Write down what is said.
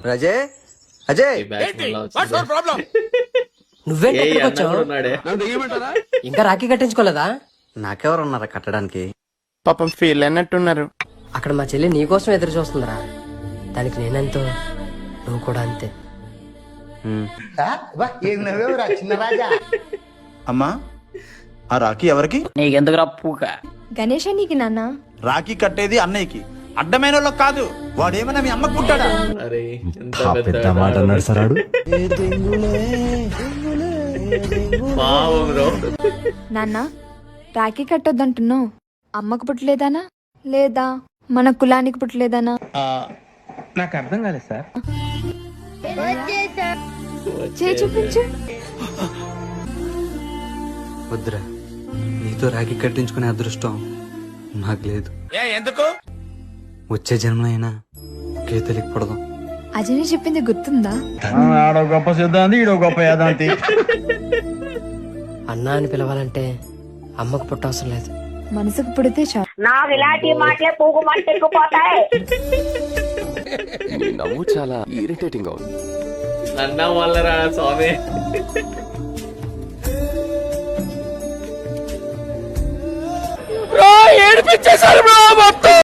అజయ్ అజయ్ నువ్వేంటి ఇక్కడికి వచ్చావు? ఇంకా రాఖీ కట్టించుకోలేదా? నాకెవరు ఉన్నారా కట్టడానికి? పాపం ఫీల్ అన్నట్టున్నారు. అక్కడ మా చెల్లి నీకోసం ఎదురు చూస్తుందిరా. దానికి నేనెంతో, నువ్వు కూడా అంతే. అమ్మా ఆ రాఖీ ఎవరికి? నీకెందుకు రప్పుక గణేష్ నీకు నాన్న రాఖీ కట్టేది అన్నయ్యకి, అడ్డమైన వాళ్ళకి కాదు. వాడేమైనా మీ అమ్మకు పుట్టాడా? నాన్న రాఖీ కట్టొద్దంటున్నావు. అమ్మకు పుట్టలేదానా లేదా మన కులానికి పుట్టలేదానా? నాకు అర్థం కాలేదు సార్. చేయి చూపించు. వద్దురా, నీతో రాఖీ కట్టించుకునే అదృష్టం నాకు లేదు. ఎందుకు? వచ్చే జన్మలో అయినా ఒకే తల్లికి పడదాం. అజయ్ చెప్పింది గుర్తుందా? ఆడో గొప్ప సిద్ధాంతి, ఈడో గొప్ప యాదాంతి. అన్నా అని పిలవాలంటే అమ్మకు పుట్టవసరం లేదు, మనసుకు పుడితే చాలు. నాకు ఇలాంటి మాటలే పోగుమంటే ఎక్కుపోతాయి. నవ్వు చాలా ఇరిటేటింగ్ గా ఉంది. అన్నం వల్లరా స్వామి. ఏడిపించేశారు.